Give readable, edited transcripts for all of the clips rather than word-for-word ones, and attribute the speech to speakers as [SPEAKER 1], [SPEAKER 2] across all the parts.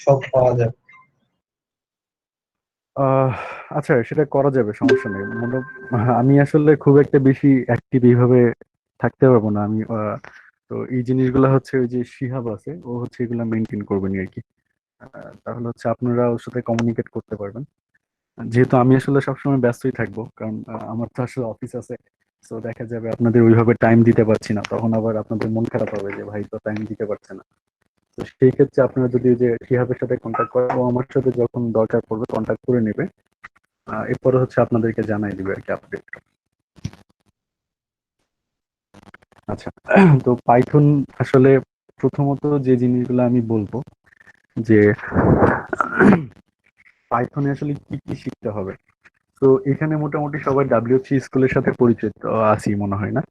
[SPEAKER 1] সব পাওয়া যায়।
[SPEAKER 2] আহ আচ্ছা, সেটা করা যাবে, সমস্যা নেই। আমি আসলে খুব একটা বেশি অ্যাক্টিভ এইভাবে থাকতে পারবো না আমি। তো এই জিনিসগুলো হচ্ছে ওই যে শিহাব আছে, ও হচ্ছে এগুলা মেনটেন করবেন আর কি। তাহলে হচ্ছে আপনারা ওর সাথে কমিউনিকেট করতে পারবেন। যেহেতু আমি আসলে সবসময় ব্যস্তই থাকবো, কারণ আমার তো আসলে অফিস আছে। তো দেখা যাবে আপনাদের ওইভাবে টাইম দিতে পারছি না, তখন আবার আপনাদের মন খারাপ হবে যে ভাই তো টাইম দিতে পারছে না। তো সেই ক্ষেত্রে আপনারা যদি ওই যে শিহাবের সাথে কন্ট্যাক্ট করেন, ও আমার সাথে যখন দরকার পড়বে কন্ট্যাক্ট করে নেবে। এরপরে হচ্ছে আপনাদেরকে জানাই দিবে আর কি আপডেট। আচ্ছা, তো পাইথন আসলে প্রথমত যে জিনিসগুলো আমি বলবো যে পাইথনে আসলে কি কি শিখতে হবে। তো এখানে মোটামুটি সবাই ডাব্লিউসি স্কুলের সাথে পরিচিত আছি মনে হয় না?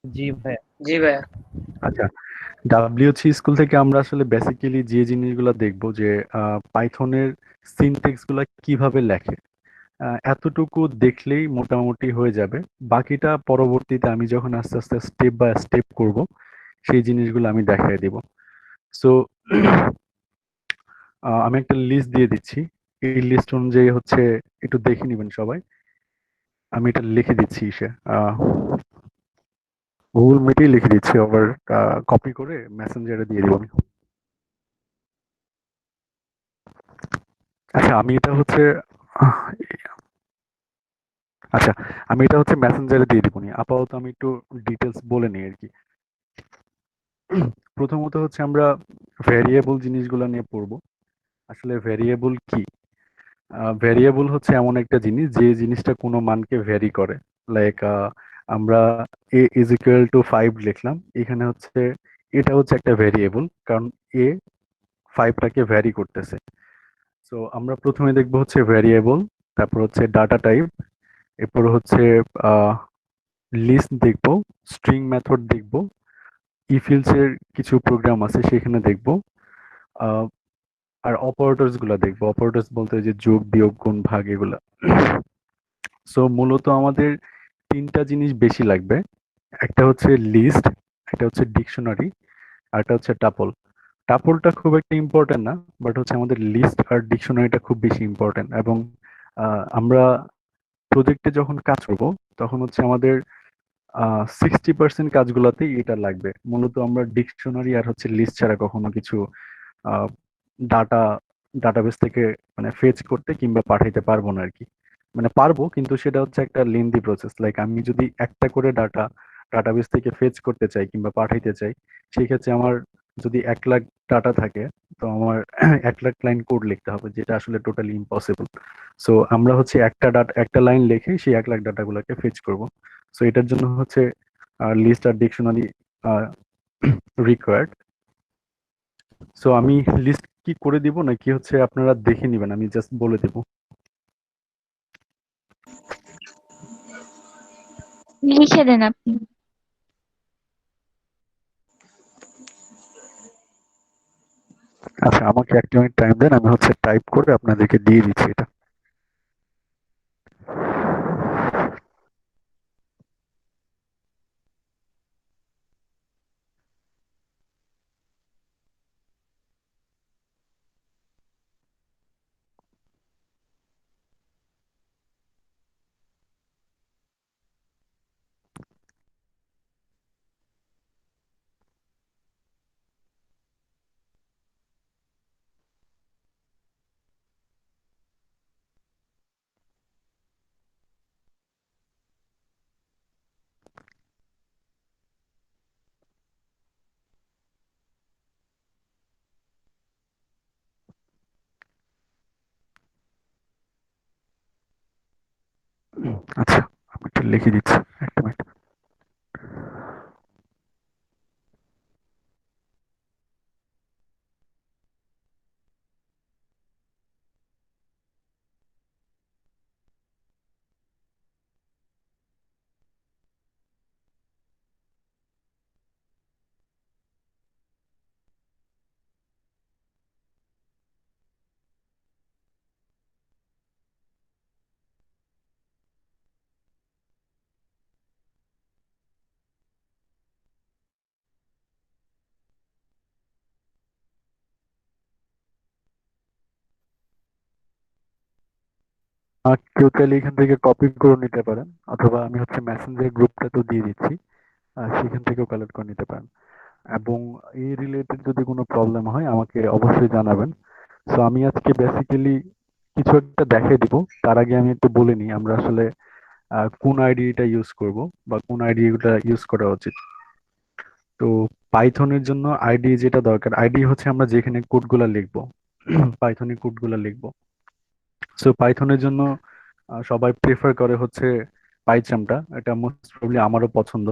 [SPEAKER 3] জি ভাইয়া।
[SPEAKER 1] জি ভাইয়া।
[SPEAKER 2] আচ্ছা, ডাব্লিউসি স্কুল থেকে আমরা আসলে বেসিক্যালি যে জিনিসগুলো দেখবো যে পাইথনের সিনটেক্স গুলা কিভাবে লেখে, এতটুকু দেখলেই মোটামুটি হয়ে যাবে। বাকিটা পরবর্তীতে আমি যখন আস্তে আস্তে স্টেপ বাই স্টেপ করব, সেই জিনিসগুলো আমি দেখাই দিব। সো আমি একটা লিস্ট দিয়ে দিচ্ছি। এই লিস্ট অনুযায়ী হচ্ছে একটু দেখে নিবেন সবাই। আমি এটা লিখে দিচ্ছি গুগল মিটেই লিখে দিচ্ছি, আবার কপি করে মেসেঞ্জারে দিয়ে দিব আমি। আচ্ছা আমি এটা হচ্ছে আহ, আচ্ছা আমি এটা হচ্ছে মেসেঞ্জারে দিয়ে দিব নি, আপাতত আমি একটু ডিটেলস বলে নিই আর কি। প্রথমত হচ্ছে আমরা ভ্যারিয়েবল জিনিসগুলো নিয়ে পড়বো। আসলে ভ্যারিয়েবল কি? ভ্যারিয়েবল হচ্ছে এমন একটা জিনিস যে জিনিসটা কোনো মানকে ভ্যারি করে। লাইক আমরা এ ইজ ইকুয়াল টু 5 লিখলাম, এখানে হচ্ছে এটা হচ্ছে একটা ভ্যারিয়েবল, কারণ এ 5টাকে ভ্যারি করতেছে। সো আমরা প্রথমে দেখবো হচ্ছে ভ্যারিয়েবল, তারপর হচ্ছে ডাটা টাইপ, এরপর হচ্ছে লিস্ট দেখবো, স্ট্রিং মেথড দেখবো, ইফিলস এর কিছু প্রোগ্রাম আছে সেখানে দেখবো, আহ, আর অপারেটরস গুলা দেখবো। অপারেটরস বলতে ওই যে যোগ বিয়োগ গুণ ভাগ এগুলা। সো মূলত আমাদের তিনটা জিনিস বেশি লাগবে। একটা হচ্ছে লিস্ট, একটা হচ্ছে ডিকশনারি, আর একটা হচ্ছে টাপল। টাপলটা খুব একটা ইম্পর্টেন্ট না, বাট হচ্ছে আমাদের লিস্ট আর ডিকশনারিটা খুব বেশি ইম্পর্টেন্ট। এবং আমরা প্রজেক্টে যখন কাজ করব, তখন হচ্ছে আমাদের 60% কাজগুলোতেই এটা লাগবে। মূলত আমরা ডিকশনারি আর হচ্ছে লিস্ট ছাড়া কখনো কিছু ডাটা ডাটাবেস থেকে মানে ফেচ করতে কিংবা পাঠাইতে পারবো না আর কি। মানে পারবো, কিন্তু সেটা হচ্ছে একটা লেন্দি প্রসেস। লাইক আমি যদি একটা করে ডাটাবেস থেকে ফেচ করতে চাই কিংবা পাঠাইতে চাই, সেই ক্ষেত্রে আমার যদি 1 লাখ ডাটা থাকে, তো আমার 1 লাখ লাইন কোড লিখতে হবে, যেটা আসলে টোটালি ইম্পসিবল। সো আমরা হচ্ছে একটা লাইন লিখে সেই 1 লাখ ডাটাগুলোকে ফেচ করব। সো এটার জন্য হচ্ছে লিস্ট আর ডিকশনারি রিকোয়ার্ড। সো আমি লিস্ট কি করে দিব নাকি হচ্ছে আপনারা দেখে নিবেন, আমি জাস্ট বলে দেব?
[SPEAKER 4] লিখে দেন আপনি।
[SPEAKER 2] আচ্ছা, আমাকে 1 মিনিট টাইম দেন, আমি হচ্ছে টাইপ করে আপনাদেরকে দিয়ে দিচ্ছি এটা। আচ্ছা, আমি একটু লিখে দিচ্ছি, 1 মিনিট। কেউ চাইলে এখান থেকে কপি করে নিতে পারেন, অথবা আমি হচ্ছে মেসেঞ্জার গ্রুপটা তো দিয়ে দিচ্ছি, সেখান থেকেও কালেক্ট করে নিতে পারেন। এবং এই রিলেটেড যদি কোনো প্রবলেম হয় আমাকে অবশ্যই জানাবেন। সো আমি আজকে বেসিক্যালি কিছু একটা দেখাই দিব। তার আগে আমি একটু বলে নিই আমরা আসলে কোন আইডিটা ইউজ করব বা কোন আইডিটা ইউজ করা উচিত। তো পাইথনের জন্য আইডি যেটা দরকার, আইডি হচ্ছে আমরা যেখানে কোডগুলা লিখবো, পাইথনে কোডগুলা লিখবো। সো পাইথনের জন্য সবাই প্রেফার করে হচ্ছে পাইচামটা, এটা মোস্ট প্রবলি আমারও পছন্দ।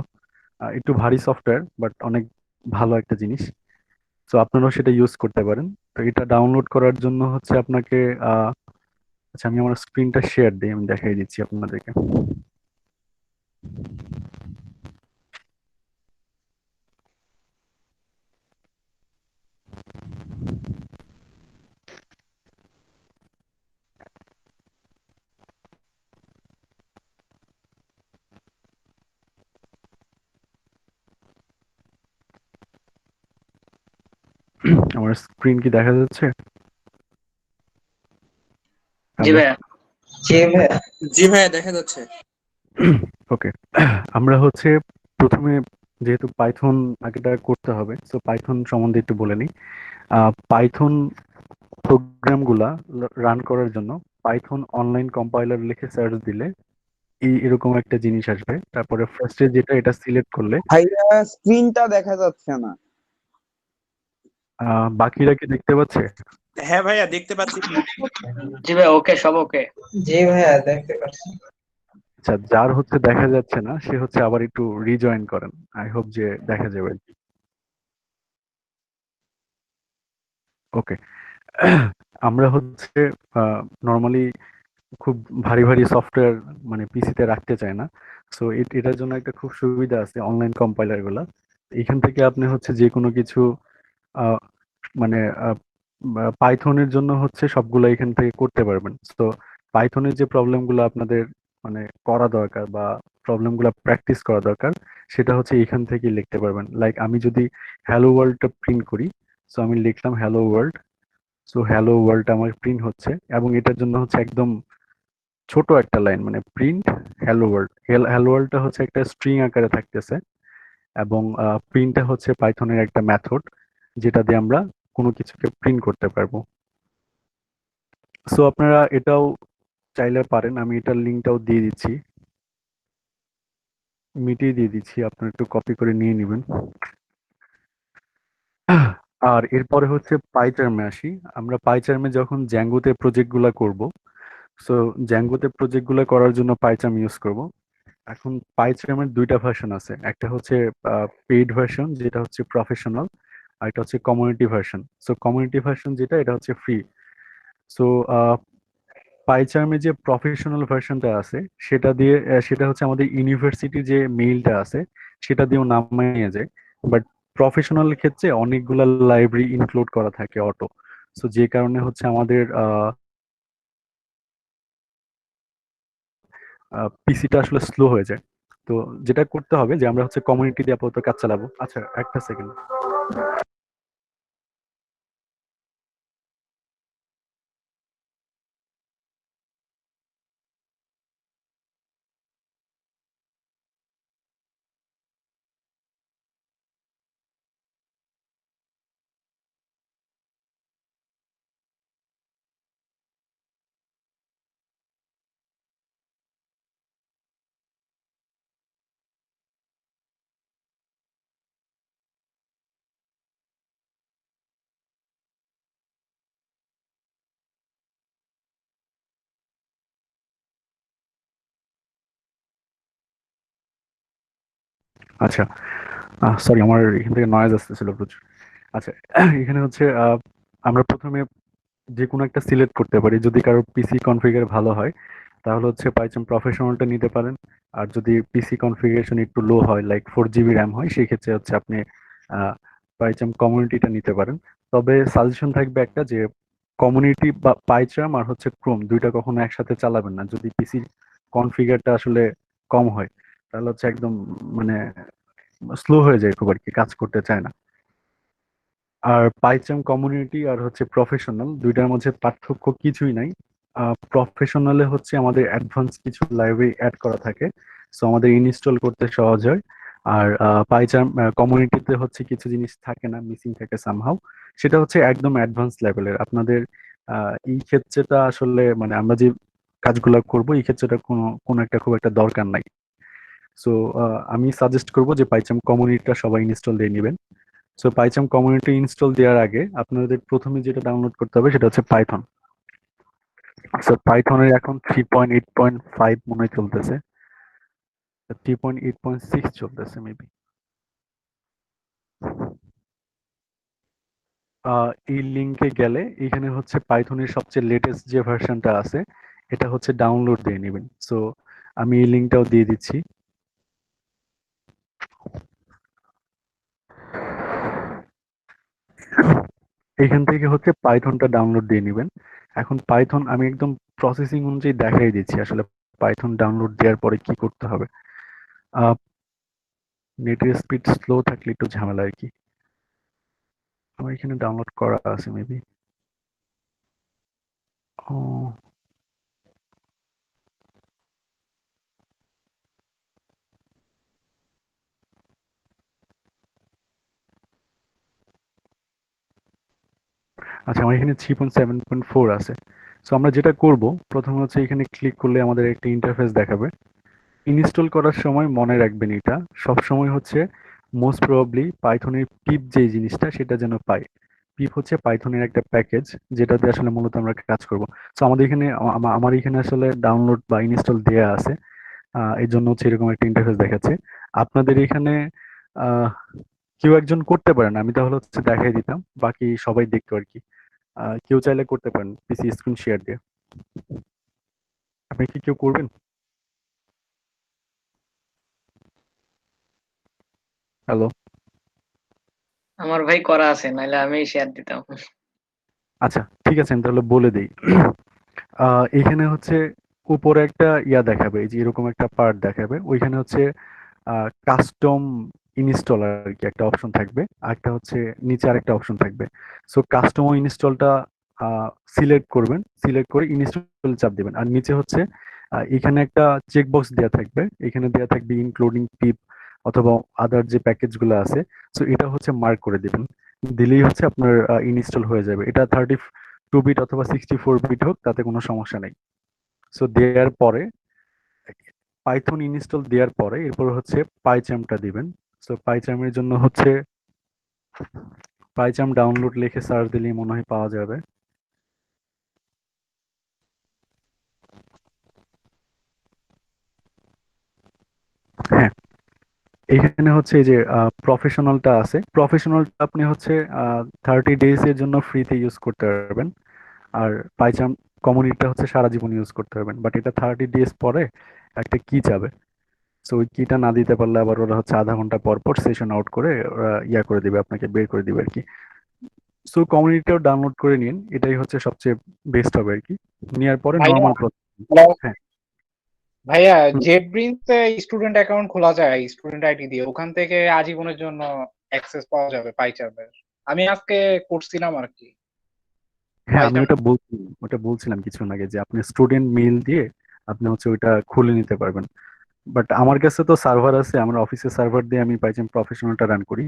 [SPEAKER 2] একটু ভারী সফটওয়্যার বাট অনেক ভালো একটা জিনিস। সো আপনারাও সেটা ইউজ করতে পারেন। তো এটা ডাউনলোড করার জন্য হচ্ছে আপনাকে আচ্ছা আমি আমার স্ক্রিনটা শেয়ার দিই, আমি দেখাই দিচ্ছি আপনাদেরকে। আমার স্ক্রিন কি দেখা যাচ্ছে?
[SPEAKER 5] জি
[SPEAKER 2] হ্যালো,
[SPEAKER 5] ভাইয়া।
[SPEAKER 1] জি ভাইয়া।
[SPEAKER 5] জি ভাইয়া দেখা যাচ্ছে।
[SPEAKER 2] ওকে। আমরা হচ্ছে প্রথমে যেহেতু পাইথন আগেটা করতে হবে, সো পাইথন সম্বন্ধে একটু বলে নিই। পাইথন প্রোগ্রামগুলা রান করার জন্য পাইথন অনলাইন কম্পাইলার লিখে সার্চ দিলে এরকম একটা জিনিস আসবে। তারপরে ফার্স্টে যেটা এটা সিলেক্ট করলে
[SPEAKER 6] ভাইয়া স্ক্রিনটা দেখা যাচ্ছে না।
[SPEAKER 2] বাকিরা কি দেখতে পাচ্ছে?
[SPEAKER 5] হ্যাঁ ভাইয়া দেখতে পাচ্ছি। জি ভাইয়া ওকে, সব ওকে।
[SPEAKER 1] জি ভাইয়া দেখতে পাচ্ছি।
[SPEAKER 2] আচ্ছা, যার হচ্ছে দেখা যাচ্ছে না সে হচ্ছে আবার একটু রিজয়েন করেন, আই হোপ যে দেখা যাবে। ওকে। আমরা হচ্ছে নর্মালি খুব ভারী ভারী সফটওয়্যার মানে পিসিতে রাখতে চাই না। সো এটার জন্য একটা খুব সুবিধা আছে অনলাইন কম্পাইলার গুলা। এখান থেকে আপনি হচ্ছে যে কোনো কিছু আহ, মানে পাইথনের জন্য হচ্ছে সবগুলা এখান থেকে করতে পারবেন। তো পাইথনের যে প্রবলেমগুলো আপনাদের মানে করা দরকার বা প্রবলেমগুলো প্র্যাকটিস করা দরকার, সেটা হচ্ছে এখান থেকে লিখতে পারবেন। লাইক আমি যদি হ্যালো ওয়ার্ল্ডটা প্রিন্ট করি, সো আমি লিখলাম hello world. So hello world আমার প্রিন্ট হচ্ছে, এবং এটার জন্য হচ্ছে একদম ছোট একটা লাইন মানে প্রিন্ট হ্যালো ওয়ার্ল্ড। হ্যালো ওয়ার্ল্ডটা হচ্ছে একটা স্ট্রিং আকারে থাকতেছে, এবং প্রিন্টটা হচ্ছে পাইথনের একটা মেথড যেটা দিয়ে আমরা কোনো কিছুকে প্রিন্ট করতে পারবো। সো আপনারা এটাও চাইলে পারেন, আমি এটার লিঙ্কটাও দিয়ে দিচ্ছি, মিটিয়ে দিয়ে দিচ্ছি, আপনারা একটু কপি করে নিয়ে নেবেন। আর এরপরে হচ্ছে পাইচার্মে আসি। আমরা পাইচার্মে যখন জ্যাঙ্গোতে প্রজেক্টগুলো করব, সো জ্যাঙ্গোতে প্রজেক্টগুলো করার জন্য পাইচার্ম ইউজ করব। এখন পাইচার্মের দুইটা ভার্সন আছে, একটা হচ্ছে পেইড ভার্সন যেটা হচ্ছে প্রফেশনাল, আর এটা হচ্ছে community version. So community version যেটা এটা হচ্ছে ফ্রি। সো পাইচার্মে যে প্রফেশনাল ভার্সনটা আছে সেটা দিয়ে সেটা হচ্ছে আমাদের ইউনিভার্সিটির যে মেইলটা আছে সেটা দিয়েও নামানো যায়। বাট প্রফেশনাল ক্ষেত্রে অনেকগুলা লাইব্রেরি ইনক্লুড করা থাকে অটো। সো যে কারণে হচ্ছে আমাদের পিসিটা আসলে স্লো হয়ে যায়। তো যেটা করতে হবে যে আমরা হচ্ছে কমিউনিটি দিয়ে আপাতত কাজ চালাবো। আচ্ছা একটা সেকেন্ড। আচ্ছা, সরি আমার এখান থেকে নয়েজ আসতেছিল প্রচুর। আচ্ছা, এখানে হচ্ছে আমরা প্রথমে যে কোনো একটা সিলেক্ট করতে পারি। যদি কারোর পিসি কনফিগার ভালো হয় তাহলে হচ্ছে পাইথন প্রফেশনালটা নিতে পারেন। আর যদি পিসি কনফিগারেশন একটু লো হয় লাইক 4 GB র্যাম হয়, সেই ক্ষেত্রে হচ্ছে আপনি পাইথন কমিউনিটিটা নিতে পারেন। তবে সাজেশন থাকবে একটা যে কমিউনিটি বা পাইচার্ম আর হচ্ছে ক্রোম দুইটা কখনো একসাথে চালাবেন না। যদি পিসি কনফিগারটা আসলে কম হয় তাহলে হচ্ছে একদম মানে স্লো হয়ে যায়, খুব আর কি কাজ করতে চায় না। আর পাইচার্ম কমিউনিটি আর হচ্ছে প্রফেশনাল দুইটার মধ্যে পার্থক্য কিছুই নাই। প্রফেশনালে হচ্ছে আমাদের অ্যাডভান্স কিছু লাইব্রেরি অ্যাড করা থাকে, সো আমাদের ইনস্টল করতে সহজ হয়। আর পাইচার্ম কমিউনিটিতে হচ্ছে কিছু জিনিস থাকে না, মিসিং থাকে সামহাউ, সেটা হচ্ছে একদম অ্যাডভান্স লেভেলের। আপনাদের এই ক্ষেত্রেটা আসলে মানে আমরা যে কাজগুলো করব এই ক্ষেত্রেটা কোনো কোনো একটা খুব একটা দরকার নাই। সো আমি সাজেস্ট করব যে পাইচার্ম কমিউনিটিটা সবাই ইনস্টল দিয়ে নেবেন। সো পাইচার্ম কমিউনিটি ইনস্টল দেওয়ার আগে আপনাদের প্রথমে যেটা ডাউনলোড করতে হবে সেটা হচ্ছে পাইথন। সো পাইথনের এখন 3.8.5 মনে হয় চলতেছে, 3.8.6 চলতেছে মেবি। এই লিঙ্কে গেলে এখানে হচ্ছে পাইথনের সবচেয়ে লেটেস্ট যে ভার্সনটা আছে এটা হচ্ছে ডাউনলোড দিয়ে নেবেন। সো আমি এই লিঙ্কটাও দিয়ে দিচ্ছি। এখান থেকে হচ্ছে পাইথনটা ডাউনলোড দিয়ে নেবেন। এখন পাইথন আমি একদম প্রসেসিং অনুযায়ী দেখাই দিচ্ছি আসলে পাইথন ডাউনলোড দেওয়ার পরে কি করতে হবে। নেটের স্পিড স্লো থাকলে একটু ঝামেলা আর কি। আমার এখানে ডাউনলোড করা আছে মেবি। ও আচ্ছা, আমার এখানে 3.7.4 আছে। সো আমরা যেটা করব প্রথমে হচ্ছে এখানে ক্লিক করলে আমাদের একটা ইন্টারফেস দেখাবে। ইনস্টল করার সময় মনে রাখবেন এটা সব সময় হচ্ছে মোস্ট প্রবাবলি পাইথনের পিপ যে জিনিসটা সেটা যেন পাই। পিপ হচ্ছে পাইথনের একটা প্যাকেজ যেটাতে আসলে মূলত আমরা কাজ করব। সো আমাদের এখানে আমার এখানে আসলে ডাউনলোড বা ইনস্টল দেয়া আছে, এই জন্য হচ্ছে এরকম একটা ইন্টারফেস দেখাচ্ছে। আপনাদের এখানে আহ কেউ একজন করতে পারেন, আমি তাহলে হচ্ছে দেখাই দিতাম, বাকি সবাই দেখতো আর কি। কেউ চাইলে করতে পারেন পিসি স্ক্রিন শেয়ার দিয়ে। আপনি কি কেউ করবেন? হ্যালো।
[SPEAKER 5] আমার ভাই করা আছে, নাইলে আমি শেয়ার দিতাম।
[SPEAKER 2] আচ্ছা ঠিক আছে, আমি তাহলে বলে দিই। এখানে হচ্ছে উপরে একটা ইয়া দেখাবে, এই যে এরকম একটা পার্ট দেখাবে, ওইখানে হচ্ছে কাস্টম ইনস্টল আর কি একটা অপশন থাকবে, আর একটা হচ্ছে নিচে আরেকটা অপশন থাকবে। সো কাস্টম ইনস্টলটা সিলেক্ট করবেন, সিলেক্ট করে ইনস্টল চাপ দিবেন। আর নিচে হচ্ছে এখানে একটা চেকবক্স দেওয়া থাকবে, এখানে দেওয়া থাকবে ইনক্লুডিং পিপ অথবা আদার যে প্যাকেজগুলো আছে। সো এটা হচ্ছে মার্ক করে দিবেন, দিলেই হচ্ছে আপনার ইনস্টল হয়ে যাবে। এটা 32 বিট অথবা 64 বিট হোক, তাতে কোনো সমস্যা নেই। সো দেওয়ার পরে পাইথন ইনস্টল দেওয়ার পরে এরপর হচ্ছে পাইচার্মটা দিবেন। সো পাইচার্মের জন্য হচ্ছে পাইচার্ম ডাউনলোড লিখে সার্চ দিলেই মনে হয় পাওয়া যাবে। হ্যাঁ, এখানে হচ্ছে এই যে প্রফেশনালটা আছে, প্রফেশনালটা আপনি হচ্ছে 30 ডেজ এর জন্য ফ্রিতে ইউজ করতে পারবেন। আর পাইচার্ম কমিউনিটিটা হচ্ছে সারা জীবন ইউজ করতে পারবেন, বাট এটা 30 ডেজ পরে একটা কি যাবে। সো ওই কিটা না দিতে পারলে আবার ওরা হচ্ছে আধা ঘন্টা পর পর সেশন আউট করে ওরা ইয়া করে দিবে, আপনাকে বের করে দিবে আর কি। সো কমিউনিটিটাও ডাউনলোড করে নিন, এটাই হচ্ছে সবচেয়ে বেস্ট হবে আর কি। নেওয়ার পরে
[SPEAKER 7] ভাইয়া
[SPEAKER 2] নর্মাল
[SPEAKER 7] হ্যালো,
[SPEAKER 2] হ্যাঁ।
[SPEAKER 7] ভাইয়া
[SPEAKER 2] হুম,
[SPEAKER 7] জেটব্রিন্স এ স্টুডেন্ট অ্যাকাউন্ট খোলা যায় স্টুডেন্ট আইডি দিয়ে, ওখান থেকে আজীবনের জন্য অ্যাক্সেস পাওয়া যাবে পাইচার্মের। আমি আজকে করছিলাম আর কি।
[SPEAKER 2] হ্যাঁ আমি
[SPEAKER 7] পাইচার্ম
[SPEAKER 2] ওটা বলছিলাম কিছুক্ষণ আগে যে আপনি স্টুডেন্ট মেইল দিয়ে আপনি হচ্ছে ওইটা খুলে নিতে পারবেন। বাট আমার কাছে তো সার্ভার আছে, আমার অফিসের সার্ভার দিয়ে আমি পাইথন প্রফেশনালটা রান করি।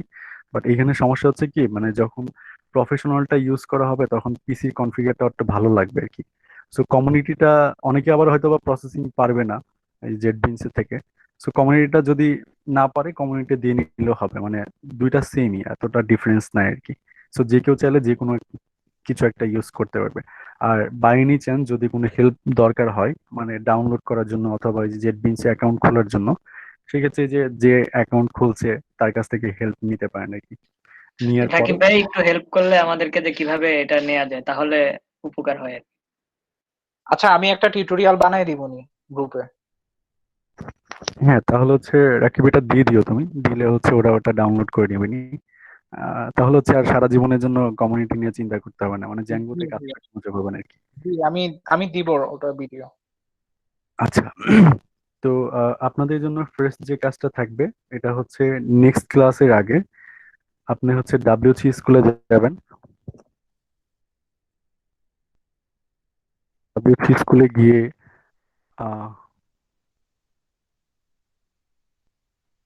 [SPEAKER 2] বাট এখানে সমস্যা হচ্ছে কি, মানে যখন প্রফেশনালটা ইউজ করা হবে তখন পিসির কনফিগারটা একটু ভালো লাগবে আর কি। সো কমিউনিটিটা অনেকে আবার হয়তো বা প্রসেসিং পারবে না এই জেটবিনস থেকে। সো কমিউনিটিটা যদি না পারে কমিউনিটি দিয়ে নিলেও হবে, মানে দুইটা সেমই, এতটা ডিফারেন্স নাই আর কি। সো যে কেউ চাইলে যে কোনো কিছু একটা ইউজ করতে পারবে। আর বাই এনি চান্স যদি কোনো হেল্প দরকার হয় মানে ডাউনলোড করার জন্য অথবা এই যে জেটবিনস অ্যাকাউন্ট খোলার জন্য, সেক্ষেত্রে যে যে অ্যাকাউন্ট খুলছে তার কাছ থেকে হেল্প নিতে পারেন আর কি। নেওয়ার পরে
[SPEAKER 5] রাকিব ভাই একটু হেল্প করলে আমাদেরকে, যে কিভাবে এটা নেওয়া যায়, তাহলে উপকার হয় আর কি।
[SPEAKER 7] আচ্ছা, আমি একটা টিউটোরিয়াল বানাই দিবনি গ্রুপে।
[SPEAKER 2] হ্যাঁ তাহলে হচ্ছে রাকিব এটা দিয়ে দিও, তুমি দিলে হচ্ছে ওরা ওটা ডাউনলোড করে নেবে নি। তাহলে হচ্ছে আর সারা জীবনের জন্য কমিউনিটি নিয়ে চিন্তা করতে হবে না, মানে
[SPEAKER 7] জি
[SPEAKER 2] জ্যাঙ্গোতে কাজ
[SPEAKER 7] জি
[SPEAKER 2] করতে মজা পাবেন আর কি।
[SPEAKER 7] জি, আমি আমি দিব ওটা ভিডিও।
[SPEAKER 2] আচ্ছা। তো আপনাদের জন্য ফার্স্ট যে কাজটা থাকবে এটা হচ্ছে নেক্সট ক্লাসের আগে আপনি হচ্ছে ডাব্লিউসি স্কুলে যাবেন। WC স্কুলে গিয়ে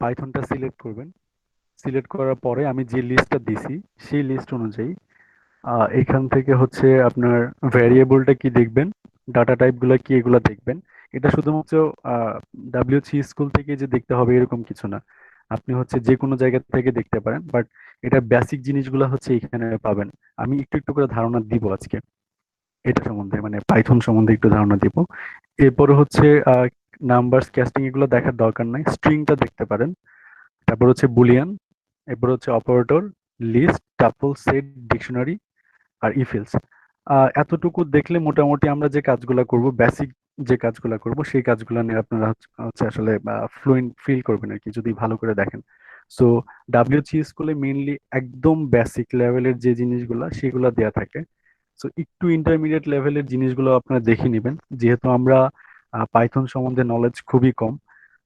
[SPEAKER 2] পাইথনটা সিলেক্ট করবেন। সিলেক্ট করার পরে আমি যে লিস্টটা দিছি সেই লিস্ট অনুযায়ী এখান থেকে হচ্ছে আপনার ভ্যারিয়েবলটা কি দেখবেন, ডাটা টাইপগুলো কি এগুলো দেখবেন। এটা শুধুমাত্র WC স্কুল থেকে যে দেখতে হবে এরকম কিছু না, আপনি হচ্ছে যে কোনো জায়গা থেকে দেখতে পারেন, বাট এটা বেসিক জিনিসগুলো হচ্ছে এখানে পাবেন। আমি একটু একটু করে ধারণা দিব আজকে এটা সম্বন্ধে, মানে পাইথন সম্বন্ধে একটু ধারণা দিব। এরপরে হচ্ছে নাম্বারস, ক্যাস্টিং এগুলো দেখার দরকার নাই, স্ট্রিংটা দেখতে পারেন। তারপর হচ্ছে বুলিয়ান, এরপর হচ্ছে operator, list, tuple, set, dictionary আর ইফেলস। এতটুকু দেখলে মোটামুটি আমরা যে কাজগুলো করব, বেসিক যে কাজগুলো করব সেই কাজগুলো নিয়ে আপনারা হচ্ছে আসলে ফ্লুয়েন্ট ফিল করবেন আর কি, যদি ভালো করে দেখেন। সো WC স্কুলে মেইনলি একদম বেসিক লেভেলের যে জিনিসগুলো সেগুলো দেয়া থাকে। সো একটু ইন্টারমিডিয়েট লেভেলের জিনিসগুলো আপনারা দেখে নেবেন, যেহেতু আমরা পাইথন সম্বন্ধে নলেজ খুবই কম।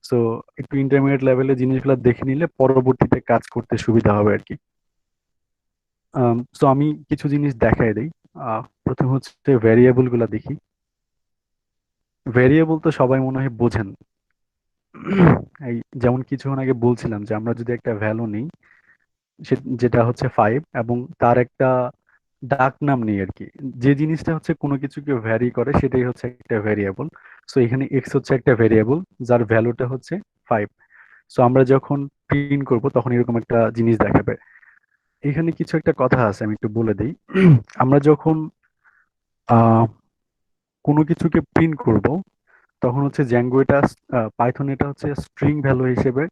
[SPEAKER 2] সো একটু ইন্টারমিডিয়েট লেভেলের জিনিসগুলো দেখে নিলে পরবর্তীতে কাজ করতে সুবিধা হবে আর কি। সো আমি কিছু জিনিস দেখাই দিই। প্রথম হচ্ছে ভ্যারিয়েবল গুলা দেখি। ভ্যারিয়েবল তো সবাই মনে হয় বোঝেন। এই যেমন কিছুক্ষণ আগে বলছিলাম যে আমরা যদি একটা ভ্যালু নিই যেটা হচ্ছে 5 এবং তার একটা ডাক নাম নেই আর কি, যে জিনিসটা হচ্ছে কোনো কিছুকে ভ্যারি করে সেটাই হচ্ছে একটা ভ্যারিয়েবল। সো এখানে এক্স হচ্ছে একটা ভ্যারিয়েবল যার ভ্যালুটা হচ্ছে 5। সো আমরা যখন প্রিন্ট করব তখন এরকম একটা জিনিস দেখাবে। এখানে কিছু একটা কথা আছে, আমি একটু বলে দিই। আমরা যখন আহ কোনো কিছুকে প্রিন্ট করব তখন হচ্ছে জ্যাঙ্গো এটা, পাইথন এটা হচ্ছে স্ট্রিং ভ্যালু হিসেবে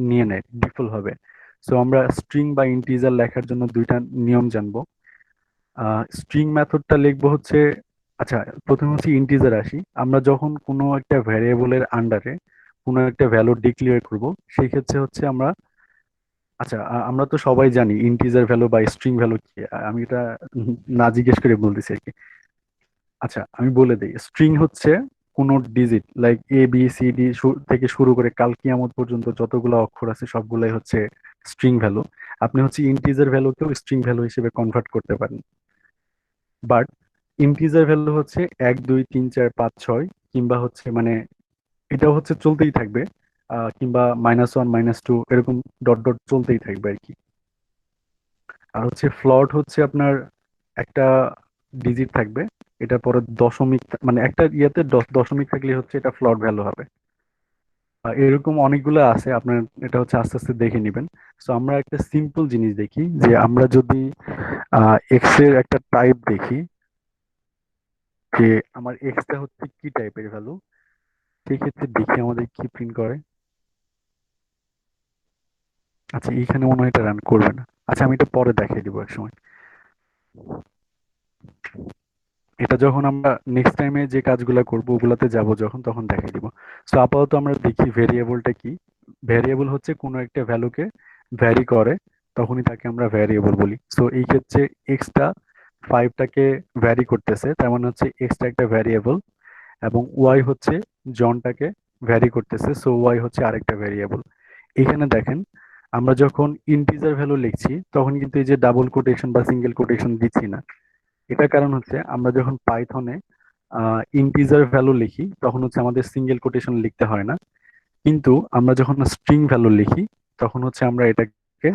[SPEAKER 2] নিয়ে নেয় ডিফল্ট হবে। সো আমরা স্ট্রিং বা ইন্টিজার লেখার জন্য দুইটা নিয়ম জানবো। স্ট্রিং মেথডটা লিখবো হচ্ছে, আচ্ছা প্রথমে হচ্ছে ইন্টিজার আসি। আমরা যখন কোনো একটা ভ্যারিয়েবলের আন্ডারে কোনো একটা ভ্যালু ডিক্লেয়ার করব সেই ক্ষেত্রে হচ্ছে আমরা, আচ্ছা আমরা তো সবাই জানি ইন্টিজার ভ্যালু বা স্ট্রিং ভ্যালু কি, আমি এটা না জিজ্ঞেস করে বলতেছি আর কি। আচ্ছা আমি বলে দিই, স্ট্রিং হচ্ছে কোনো ডিজিট লাইক ABCD থেকে শুরু করে কাল কিয়ামত পর্যন্ত যতগুলো অক্ষর আছে সবগুলাই হচ্ছে স্ট্রিং ভ্যালু। আপনি হচ্ছে ইন্টিজার ভ্যালুকেও স্ট্রিং ভ্যালু হিসেবে কনভার্ট করতে পারেন। বাট ইন্টিজার ভ্যালু হচ্ছে 1 2 3 4 5 6, কিংবা হচ্ছে মানে এটা হচ্ছে চলতেই থাকবে, কিংবা -1 -2 এরকম ডট ডট চলতেই থাকবে আর কি। আর হচ্ছে ফ্লট হচ্ছে আপনার একটা ডিজিট থাকবে, এটা পরে দশমিক মানে একটা ইয়েতে দশমিক থাকলে হচ্ছে এটা ফ্লট ভ্যালু হবে। এরকম অনেকগুলো আছে, আপনার এটা হচ্ছে আস্তে আস্তে দেখে নেবেন। সো আমরা একটা সিম্পল জিনিস দেখি, যে আমরা যদি এক্স এর একটা টাইপ দেখি, যে আমার এক্সটা হচ্ছে কি টাইপের ভ্যালু, সেই ক্ষেত্রে দেখি আমাদের কি প্রিন্ট করে। আচ্ছা এইখানে মনে হয় এটা রান করবে না, আচ্ছা আমি এটা পরে দেখিয়ে দিব এক সময়। এটা যখন আমরা নেক্সট টাইমে যে কাজগুলো করব ওগুলাতে যাব যখন, তখন দেখিয়ে দিব। সো আপাতত আমরা দেখি ভেরিয়েবলটা কি। ভেরিয়েবল হচ্ছে কোনো একটা ভ্যালুকে ভ্যারি করে, তখনই তাকে আমরা ভ্যারিয়েবল বলি। সো এই ক্ষেত্রে এক্সটা 5টাকে ভ্যারি করতেছে, তার মানে হচ্ছে এক্সটা একটা ভ্যারিয়েবল, এবং ওয়াই হচ্ছে জনটাকে ভ্যারি করতেছে, সো ওয়াই হচ্ছে আরেকটা ভ্যারিয়েবল। এখানে দেখেন আমরা যখন ইন্টিজার ভ্যালু লিখছি তখন কিন্তু এই যে ডাবল কোটেশন বা সিঙ্গেল কোটেশন দিচ্ছি না। এটার কারণ হচ্ছে আমরা যখন পাইথনে ইন্টিজার ভ্যালু লিখি তখন হচ্ছে আমাদের সিঙ্গেল কোটেশন লিখতে হয় না, কিন্তু আমরা যখন স্ট্রিং ভ্যালু লিখি তখন হচ্ছে আমরা এটাকে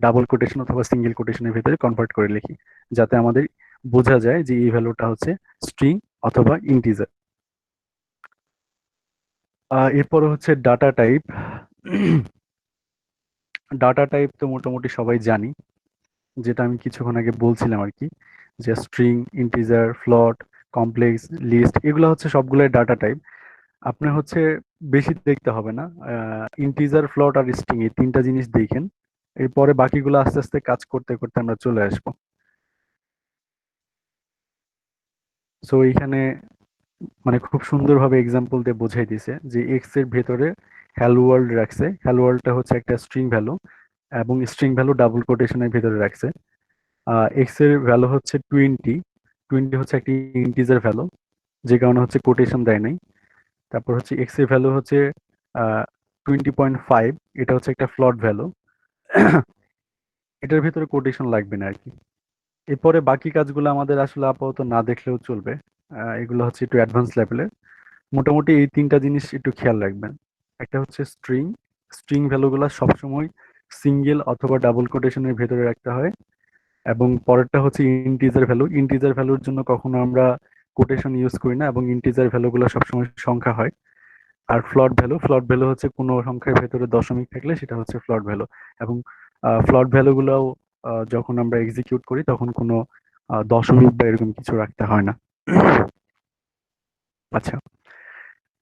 [SPEAKER 2] ডাবল কোটেশন অথবা সিঙ্গেল কোটেশনের ভিতরে কনভার্ট করে লিখি, যাতে আমাদের বোঝা যায় যে এই ভ্যালুটা হচ্ছে স্ট্রিং অথবা ইন্টিজার। এরপরে হচ্ছে ডাটা টাইপ। ডাটা টাইপ তো মোটামুটি সবাই জানি, যেটা আমি কিছুক্ষণ আগে বলছিলাম আর কি, যে স্ট্রিং, ইন্টিজার, ফ্লট, কমপ্লেক্স, লিস্ট এগুলো হচ্ছে সবগুলোই ডাটা টাইপ। আপনার হচ্ছে বেশি দেখতে হবে না, ইন্টিজার, ফ্লট আর স্ট্রিং এই তিনটা জিনিস দেখেন, এরপরে বাকিগুলো আস্তে আস্তে কাজ করতে করতে আমরা চলে আসবো। সো এইখানে মানে খুব সুন্দরভাবে এক্সাম্পল দিয়ে বোঝাই দিছে যে এক্স এর ভেতরে হ্যালো ওয়ার্ল্ড রাখছে, হ্যালো ওয়ার্ল্ডটা হচ্ছে একটা স্ট্রিং ভ্যালু, এবং স্ট্রিং ভ্যালু ডাবল কোটেশনের ভিতরে রাখছে। এক্স এর ভ্যালু হচ্ছে 20, 20 হচ্ছে একটি ইন্টিজার ভ্যালু, যে কারণে হচ্ছে কোটেশন দেয় নাই। তারপর হচ্ছে এক্স এর ভ্যালু হচ্ছে 20.5, এটা হচ্ছে একটা ফ্লট ভ্যালু, এটার ভিতরে কোটেশন লাগবে না আর কি। এরপরে বাকি কাজগুলো আমাদের আসলে আপাতত না দেখলেও চলবে, এগুলো হচ্ছে একটু অ্যাডভান্স লেভেলের। মোটামুটি এই তিনটা জিনিস একটু খেয়াল রাখবেন। একটা হচ্ছে স্ট্রিং, স্ট্রিং ভ্যালুগুলো সবসময় সিঙ্গেল অথবা ডাবল কোটেশনের ভেতরে রাখতে হয়। এবং পরেরটা হচ্ছে ইন্টিজার ভ্যালু। ইন্টিজার ভ্যালুর জন্য কখনো আমরা কোটেশন ইউজ করি না, এবং ইন্টিজার ভ্যালুগুলো সবসময় সংখ্যা হয়। আর ফ্লট ভ্যালু, ফ্লট ভ্যালু হচ্ছে কোনো সংখ্যার ভেতরে দশমিক থাকলে সেটা হচ্ছে ফ্লট ভ্যালু। এবং ফ্লট ভ্যালুগুলোও যখন আমরা এক্সিকিউট করি তখন কোনো দশমিক বা এরকম কিছু রাখতে হয় না। আচ্ছা,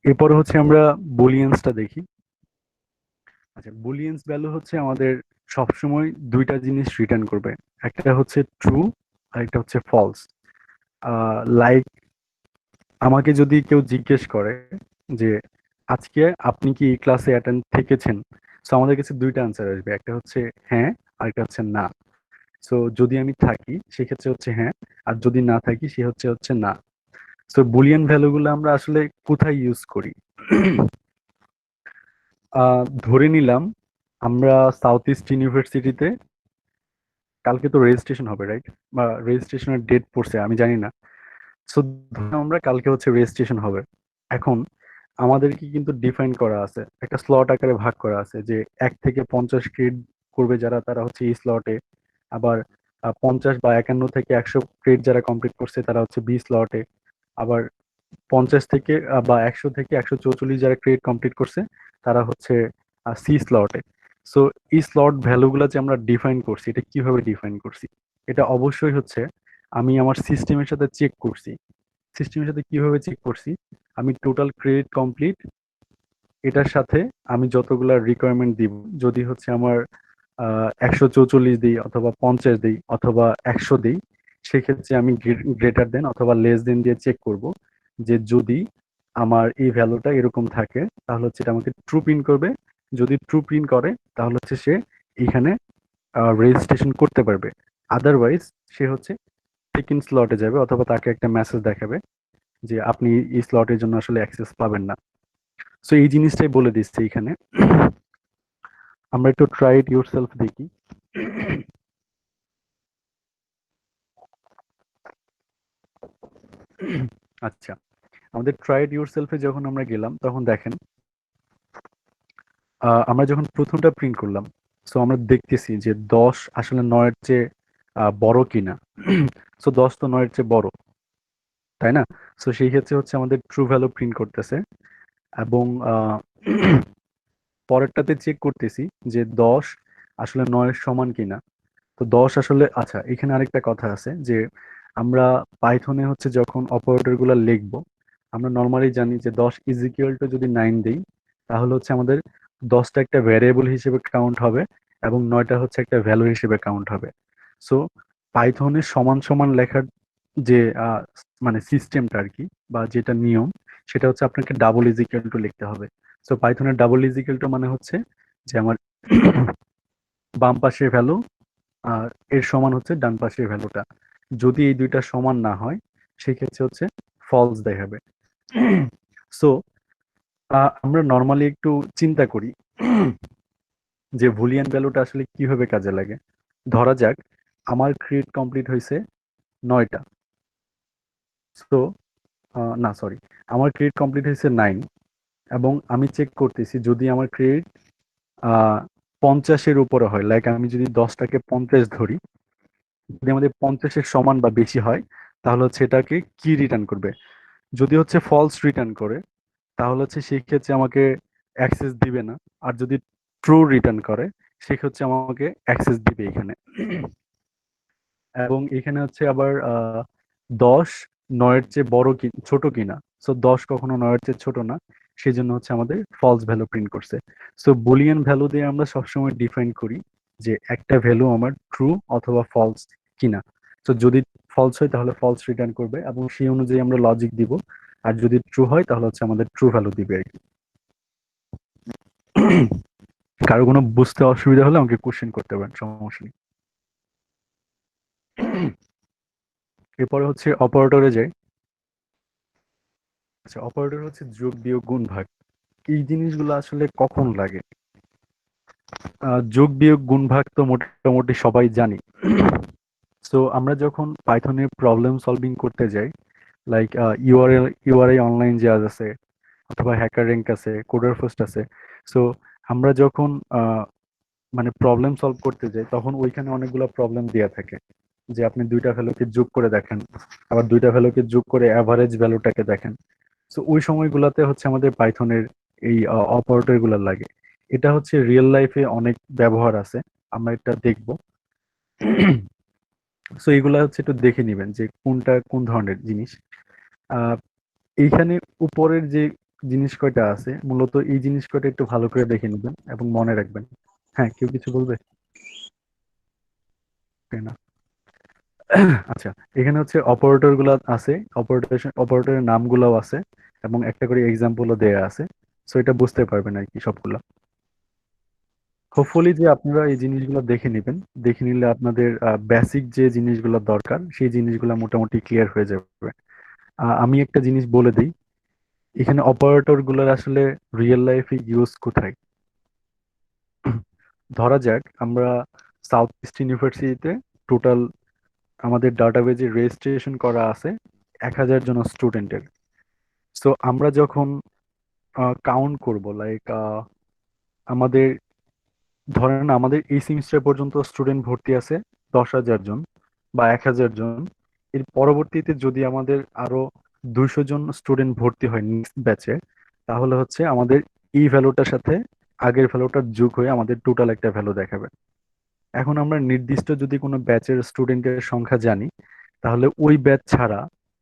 [SPEAKER 2] এরপরে হচ্ছে আমরা বুলিয়ান্সটা দেখি। আচ্ছা, বুলিয়ান্স ভ্যালু হচ্ছে আমাদের সবসময় দুইটা জিনিস রিটার্ন করবে, একটা হচ্ছে ট্রু আর একটা হচ্ছে ফলস। লাইক আমাকে যদি কেউ জিজ্ঞেস করে যে আজকে আপনি কি এই ক্লাসে অ্যাটেন্ড থেকেছেন, সো আমাদের কাছে দুইটা আনসার আসবে, একটা হচ্ছে হ্যাঁ আর একটা হচ্ছে না। সো যদি আমি থাকি সেক্ষেত্রে হচ্ছে হ্যাঁ, আর যদি না থাকি সে হচ্ছে না। সো বুলিয়ান ভ্যালুগুলো আমরা আসলে কোথায় ইউজ করি? ধরে নিলাম আমরা সাউথ ইস্ট ইউনিভার্সিটিতে, কালকে তো রেজিস্ট্রেশন হবে রাইট, বা রেজিস্ট্রেশনের ডেট পড়ছে আমি জানি না। সো আমরা কালকে হচ্ছে রেজিস্ট্রেশন হবে। এখন আমাদেরকে কিন্তু ডিফাইন করা আছে, একটা স্লট আকারে ভাগ করা আছে যে 1 থেকে 50 ক্রেডিট করবে যারা, তারা হচ্ছে এই স্লটে। আবার 50 বা 51 থেকে 100 ক্রেডিট যারা কমপ্লিট করছে তারা হচ্ছে বি স্লটে। আবার 50 থেকে বা 100 থেকে 144 যারা ক্রেডিট কমপ্লিট করছে তারা হচ্ছে সি স্লটে। সো এই স্লট ভ্যালুগুলো যে আমরা ডিফাইন করছি, এটা কিভাবে ডিফাইন করছি? এটা অবশ্যই হচ্ছে আমি আমার সিস্টেমের সাথে চেক করছি। সিস্টেমের সাথে কিভাবে চেক করছি? আমি টোটাল ক্রেডিট কমপ্লিট এটার সাথে আমি যতগুলা রিকোয়ারমেন্ট দিব, যদি হচ্ছে আমার 144 দিই অথবা 50 দিই অথবা 100 দিই, সেক্ষেত্রে আমি গ্রেটার দেন অথবা লেস দেন দিয়ে চেক করব যে যদি আমার এই ভ্যালুটা এরকম থাকে তাহলে হচ্ছে এটা আমাকে ট্রু প্রিন্ট করবে। যদি ট্রু প্রিন্ট করে তাহলে হচ্ছে সে এখানে রেজিস্ট্রেশন করতে পারবে। আদারওয়াইজ সে হচ্ছে সেকেন্ড স্লটে যাবে অথবা তাকে একটা মেসেজ দেখাবে যে আপনি এই স্লটের জন্য আসলে অ্যাক্সেস পাবেন না। সো এই জিনিসটাই বলে দিচ্ছে এখানে। আমরা একটু ট্রাই ইট ইউরসেলফ দেখি। আচ্ছা, আমাদের ট্রাই ইট ইউরসেলফে যখন আমরা গেলাম তখন দেখেন আমরা যখন প্রথমটা প্রিন্ট করলাম, সো আমরা দেখতেছি যে 10 আসলে 9-এর চেয়ে বড় কিনা। সো 10 তো 9-এর চেয়ে বড়, তাই না? সো সেই ক্ষেত্রে হচ্ছে আমাদের ট্রু ভ্যালু প্রিন্ট করতেছে। এবং পরেরটাতে চেক করতেছি যে 10 আসলে 9-এর সমান কিনা। তো 10 আসলে, আচ্ছা এখানে আরেকটা কথা আছে যে আমরা পাইথনে হচ্ছে যখন অপারেটর গুলা লিখবো, আমরা নর্মালি জানি যে 10 ইজ ইকুয়াল টু যদি 9 দেই তাহলে হচ্ছে আমাদের 10টা একটা ভ্যারিয়েবল হিসেবে কাউন্ট হবে এবং 9টা হচ্ছে একটা ভ্যালু হিসেবে কাউন্ট হবে। সো পাইথনের সমান সমান লেখার যে মানে সিস্টেমটা আর কি, বা যেটা নিয়ম, সেটা হচ্ছে আপনাকে ডাবল ইজ ইকুয়াল টু লিখতে হবে। সো পাইথনের ডাবল ইজ ইকুয়াল টু মানে হচ্ছে যে আমার বাম পাশের ভ্যালু আর এর সমান হচ্ছে ডান পাশের ভ্যালুটা। যদি এই দুইটা সমান না হয় সেক্ষেত্রে হচ্ছে ফলস দেখাবে। সো আমরা নর্মালি একটু চিন্তা করি যে বুলিয়ান ভ্যালুটা আসলে কিভাবে কাজে লাগে। ধরা যাক আমার ক্রিয়েট কমপ্লিট হয়েছে 9টা। সো না সরি, আমার ক্রিয়েট কমপ্লিট হয়েছে 9, এবং আমি চেক করতেছি যদি আমার ক্রিয়েট 50-এর উপরে হয়, লাইক আমি যদি 10টাকে 50 ধরি, যদি আমাদের 50-এর সমান বা বেশি হয় তাহলে হচ্ছে এটাকে কি রিটার্ন করবে। যদি হচ্ছে ফলস রিটার্ন করে তাহলে হচ্ছে সেই ক্ষেত্রে আমাকে অ্যাক্সেস দিবে না, আর যদি ট্রু রিটার্ন করে সেক্ষেত্রে আমাকে অ্যাক্সেস দিবে এখানে। এবং এখানে হচ্ছে আবার 10 9-এর চেয়ে বড় কি ছোট কিনা। সো 10 কখনো 9-এর চেয়ে ছোট না, সেই জন্য হচ্ছে আমাদের ফলস ভ্যালু প্রিন্ট করছে। সো বুলিয়ান ভ্যালু দিয়ে আমরা সবসময় ডিফাইন করি যে একটা ভ্যালু আমার ট্রু অথবা ফলস কিনা। তো যদি ফলস হয় তাহলে ফলস রিটার্ন করবে এবং সেই অনুযায়ী আমরা লজিক দিব, আর যদি ট্রু হয় তাহলে হচ্ছে আমাদের ট্রু ভ্যালু দিবে আর কি। কারো কোনো বুঝতে অসুবিধা হলে আমাকে কোশ্চেন করতে পারেন, সমস্যা নেই। এরপরে হচ্ছে অপারেটরে যাই। আচ্ছা, অপারেটর হচ্ছে যোগ বিয়োগ গুণ ভাগ। এই জিনিসগুলো আসলে কখন লাগে? যোগ বিয়োগ গুণ ভাগ তো মোটামুটি সবাই জানি। সো আমরা যখন পাইথনে প্রবলেম সলভিং করতে যাই, লাইক ইউআরএল অনলাইন জাজ আছে, অথবা হ্যাকার র্যাঙ্ক আছে, কোডার ফার্স্ট আছে। সো আমরা যখন মানে প্রবলেম সলভ করতে যাই, তখন ওইখানে অনেকগুলো প্রবলেম দেওয়া থাকে যে আপনি দুইটা ভ্যালুকে যোগ করে দেখেন, আবার দুইটা ভ্যালুকে যোগ করে অ্যাভারেজ ভ্যালুটাকে দেখেন। সো ওই সময়গুলোতে হচ্ছে আমাদের পাইথনের এই অপারেটর গুলা লাগে। এটা হচ্ছে রিয়েল লাইফে অনেক ব্যবহার আছে, আমরা এটা দেখবো। সো এইগুলা হচ্ছে একটু দেখে নিবেন যে কোনটা কোন ধরনের জিনিস। আহ এইখানে উপরের যে জিনিস কয়টা আছে, মূলত এই জিনিস কয়টা একটু ভালো করে দেখে নেবেন এবং মনে রাখবেন। হ্যাঁ, কেউ কিছু বলবে? তাই না? আচ্ছা, এখানে হচ্ছে অপারেটর গুলা আছে, অপারেটরের নামগুলোও আছে, এবং একটা করে এক্সাম্পলও দেয়া আছে। সো এটা বুঝতে পারবেন আর কি সবগুলা। হোপফুলি যে আপনারা এই জিনিসগুলো দেখে নেবেন, দেখে নিলে আপনাদের বেসিক যে জিনিসগুলো দরকার সেই জিনিসগুলো মোটামুটি ক্লিয়ার হয়ে যাবে। আমি একটা জিনিস বলে দিই, এখানে অপারেটর গুলোর আসলে রিয়েল লাইফে ইউজ কোথায়। ধরা যাক আমরা সাউথ ইস্ট ইউনিভার্সিটিতে টোটাল আমাদের ডাটাবেজে রেজিস্ট্রেশন করা আছে 1000 জন স্টুডেন্টের। সো আমরা যখন কাউন্ট করব, লাইক আমাদের ধরেন আমাদের এই সেমিস্টার পর্যন্ত স্টুডেন্ট ভর্তি আছে 10,000 জন বা 1000 জন। এর পরবর্তীতে যদি আমাদের আরো 200 জন স্টুডেন্ট ভর্তি হয় নেক্সট ব্যাচে, তাহলে হচ্ছে আমাদের এই ভ্যালুটার সাথে আগের ভ্যালুটার যোগ হয়ে আমাদের টোটাল একটা ভ্যালু দেখাবে। এখন আমরা নির্দিষ্ট যদি কোনো ব্যাচের স্টুডেন্টের সংখ্যা জানি, তাহলে ওই ব্যাচ ছাড়া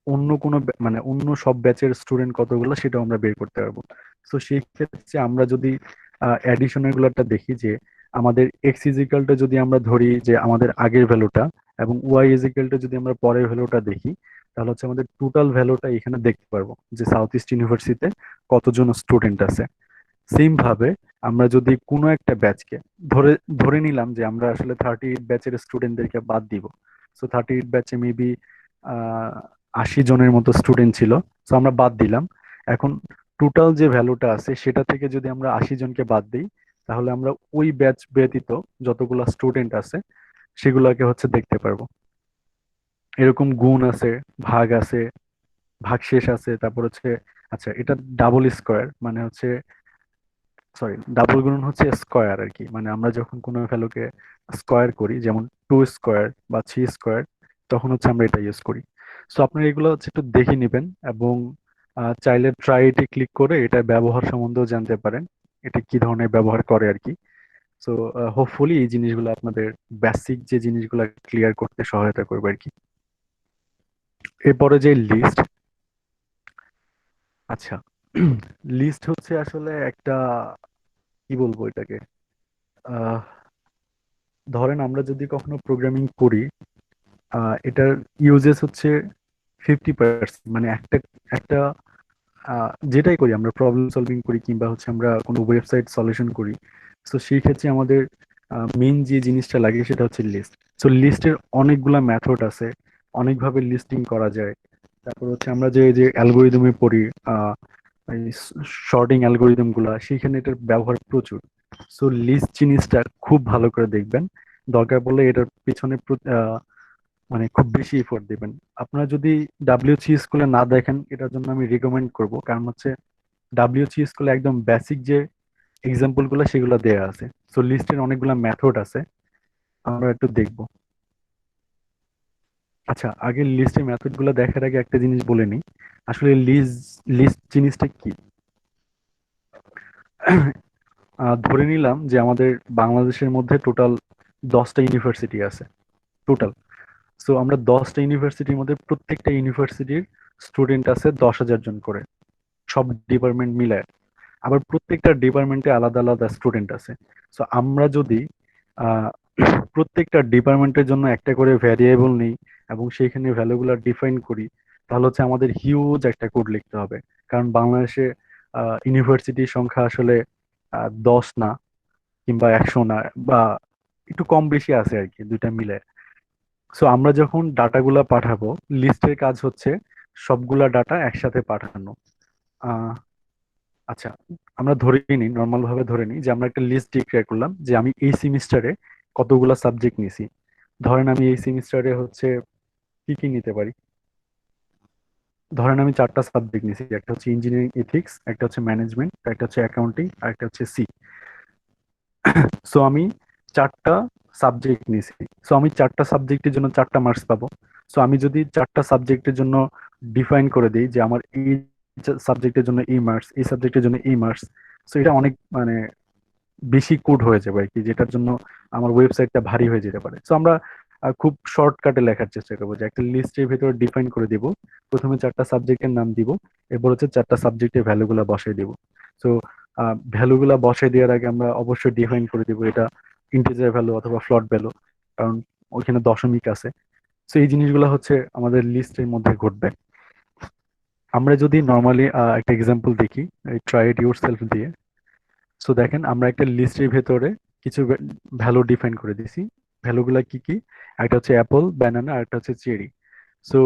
[SPEAKER 2] অন্য কোনো মানে অন্য সব ব্যাচের স্টুডেন্ট কতগুলো সেটাও আমরা বের করতে পারবো। তো সেই ক্ষেত্রে আমরা যদি অ্যাডিশনের গুলোটা দেখি, যে আমাদের এক্স ইজিক্যালটা যদি আমরা ধরি যে আমাদের আগের ভ্যালুটা, এবং ওয়াই ইজিক্যালটা যদি আমরা পরের ভ্যালুটা দেখি, তাহলে হচ্ছে আমাদের টোটাল ভ্যালুটা এখানে দেখতে পারবো যে সাউথ ইস্ট ইউনিভার্সিটিতে কতজন স্টুডেন্ট আছে। সেম ভাবে আমরা যদি কোনো একটা ব্যাচকে ধরে ধরে নিলাম যে আমরা আসলে 38 ব্যাচের স্টুডেন্টদেরকে বাদ দিব। সো 38 ব্যাচে মেবি 80 জনের মতো স্টুডেন্ট ছিল, সো আমরা বাদ দিলাম। এখন টোটাল যে ভ্যালুটা আছে সেটা থেকে যদি আমরা 80 জনকে বাদ দিই, তাহলে আমরা ওই ব্যাচ ব্যতীত যতগুলো স্টুডেন্ট আছে সেগুলোকে হচ্ছে দেখতে পারবো। এরকম গুণ আছে, ভাগ আছে, ভাগশেষ আছে, তারপর হচ্ছে আচ্ছা এটা ডাবল স্কোয়ার মানে হচ্ছে, সরি ডাবল গুণন হচ্ছে স্কোয়ার আর কি, মানে আমরা যখন কোনো ভ্যালুকে স্কোয়ার করি, যেমন 2 স্কোয়ার বা 3 স্কোয়ার, তখন হচ্ছে আমরা এটা ইউজ করি। সো আপনারা এগুলো হচ্ছে একটু দেখে নেবেন, এবং চাইলে ট্রাই এটি ক্লিক করে এটা ব্যবহার সম্বন্ধেও জানতে পারেন, এটা কি ধরনের ব্যবহার করে আর কি। সো হোপফুলি এই জিনিসগুলো আপনাদের বেসিক যে জিনিসগুলো ক্লিয়ার করতে সহায়তা করবে আর কি। এরপরে যে লিস্ট, আচ্ছা লিস্ট হচ্ছে আসলে একটা, কি বলবো এটাকে, আহ ধরেন আমরা যদি কখনো প্রোগ্রামিং করি, এটার ইউজেস হচ্ছে 50%, মানে একটা একটা যেটাই করি আমরা, প্রবলেম সলভিং করি কিংবা হচ্ছে আমরা কোনো ওয়েবসাইট সলিউশন করি, তো সেই ক্ষেত্রে আমাদের মেইন যে জিনিসটা লাগে সেটা হচ্ছে লিস্ট। সো লিস্টের অনেকগুলা মেথড আছে, অনেকভাবে লিস্টিং করা যায়। তারপর হচ্ছে আমরা যে যে অ্যালগোরিদমে পড়ি, শর্টিং অ্যালগোরিদম গুলা, সেখানে এটার ব্যবহার প্রচুর। সো লিস্ট জিনিসটা খুব ভালো করে দেখবেন, দরকার পড়লে এটার পিছনে মানে খুব বেশি এফোর্ট দিবেন। আপনারা যদি ডাব্লিউসি স্কুলে না দেখেন, এটার জন্য আমি রিকমেন্ড করব, কারণ হচ্ছে ডাব্লিউসি স্কুলে একদম বেসিক যে এক্সাম্পল গুলো সেগুলো দেয়া আছে। সো লিস্টের অনেকগুলো মেথড আছে, আমরা একটু দেখবো। আচ্ছা, আগে লিস্টের মেথড গুলো দেখার আগে একটা জিনিস বলে নিই, আসলে লিস্ট জিনিসটা কি। ধরে নিলাম যে আমাদের বাংলাদেশের মধ্যে টোটাল 10টা ইউনিভার্সিটি আছে টোটাল। সো আমরা 10টা ইউনিভার্সিটির মধ্যে প্রত্যেকটা ইউনিভার্সিটির স্টুডেন্ট আছে 10,000 জন করে, সব ডিপার্টমেন্ট মিলায়। আবার প্রত্যেকটা ডিপার্টমেন্টে আলাদা আলাদা স্টুডেন্ট আছে। সো আমরা যদি আহ, প্রত্যেকটা ডিপার্টমেন্টের জন্য একটা করে ভ্যারিয়েবল নিই এবং সেইখানে ভ্যালুগুলো ডিফাইন করি, তাহলে হচ্ছে আমাদের হিউজ একটা কোড লিখতে হবে। কারণ বাংলাদেশে ইউনিভার্সিটির সংখ্যা আসলে 10 না কিংবা 100 না, বা একটু কম বেশি আছে আর কি, দুইটা মিলে। সো আমরা যখন ডাটাগুলা পাঠাবো, লিস্টের কাজ হচ্ছে সবগুলা ডাটা একসাথে পাঠানো। আহ আচ্ছা, আমরা ধরে নিই, নর্মাল ভাবে ধরে নিই যে আমরা একটা লিস্ট ডিক্লেয়ার করলাম যে আমি এই সেমিস্টারে কতগুলা সাবজেক্ট নিছি। ধরেন আমি এই সেমিস্টারে হচ্ছে কি কি নিতে পারি, ধরেন আমি চারটা সাবজেক্ট নিয়েছি, একটা হচ্ছে ইঞ্জিনিয়ারিং এথিক্স, একটা হচ্ছে ম্যানেজমেন্ট, একটা হচ্ছে অ্যাকাউন্টিং, আর একটা হচ্ছে সি। সো আমি চারটা সাবজেক্ট নিয়েছি। সো আমি চারটা সাবজেক্টের জন্য চারটা মার্কস পাবো। সো আমি যদি চারটা সাবজেক্টের জন্য ডিফাইন করে দিই যে আমার এই সাবজেক্টের জন্য এই মার্কস, এই সাবজেক্টের জন্য এই মার্কস, সো এটা অনেক মানে বেশি কোড হয়ে যাবে আর কি, যেটার জন্য আমার ওয়েবসাইটটা ভারী হয়ে যেতে পারে। সো আমরা খুব শর্টকাটে লেখার চেষ্টা করবো, যে একটা লিস্টের ভেতরে ডিফাইন করে দিব। প্রথমে চারটা সাবজেক্টের নাম দিব, এরপর হচ্ছে চারটা সাবজেক্টের ভ্যালুগুলো বসাই দিব। সো ভ্যালুগুলা বসাই দেওয়ার আগে আমরা অবশ্যই ডিফাইন করে দিব এটা ইন্টিজার ভ্যালু অথবা ফ্লোট ভ্যালু, কারণ ওইখানে দশমিক আছে। সো এই জিনিসগুলো হচ্ছে আমাদের লিস্টের মধ্যে ঘটবে। আমরা যদি নর্মালি একটা এক্সাম্পল দেখি, ট্রাই ইট ইউর সেলফ দিয়ে। সো দেখেন আমরা একটা লিস্টের ভেতরে কিছু ভ্যালু ডিফাইন করে দিছি। ভ্যালুগুলা কি কি? একটা হচ্ছে অ্যাপল, ব্যানানা, আর একটা হচ্ছে চেরি। সো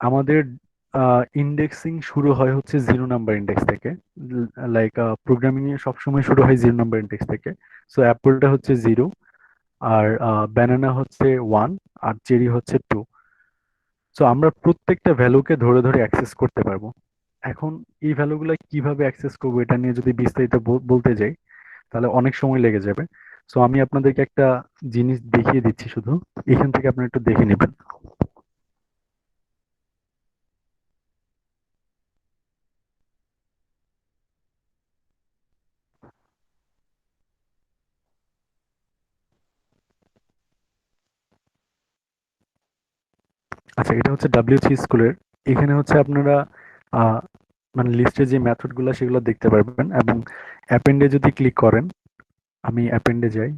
[SPEAKER 2] আমাদের ইন্ডেক্সিং শুরু হয় হচ্ছে 0 নাম্বার ইন্ডেক্স থেকে। লাইক প্রোগ্রামিং এ সবসময় শুরু হয় 0 নাম্বার ইন্ডেক্স থেকে। সো অ্যাপলটা হচ্ছে 0, আর ব্যানানা হচ্ছে 1, আর চেরি হচ্ছে 2। সো আমরা প্রত্যেকটা ভ্যালুকে ধরে ধরে অ্যাক্সেস করতে পারবো। এখন এই ভ্যালুগুলো কিভাবে অ্যাক্সেস করবো এটা নিয়ে যদি বিস্তারিত বলতে যাই তাহলে অনেক সময় লেগে যাবে। সো আমি আপনাদেরকে একটা জিনিস দেখিয়ে দিচ্ছি, শুধু এখান থেকে আপনারা একটু দেখে নেবেন। আচ্ছা, এটা হচ্ছে ডাব্লিউসি স্কুলের। এখানে হচ্ছে আপনারা আহ, মানে লিস্টে যে মেথড গুলো সেগুলো দেখতে পারবেন, এবং অ্যাপেন্ডে যদি ক্লিক করেন, আমি অ্যাপেন্ডে যাই।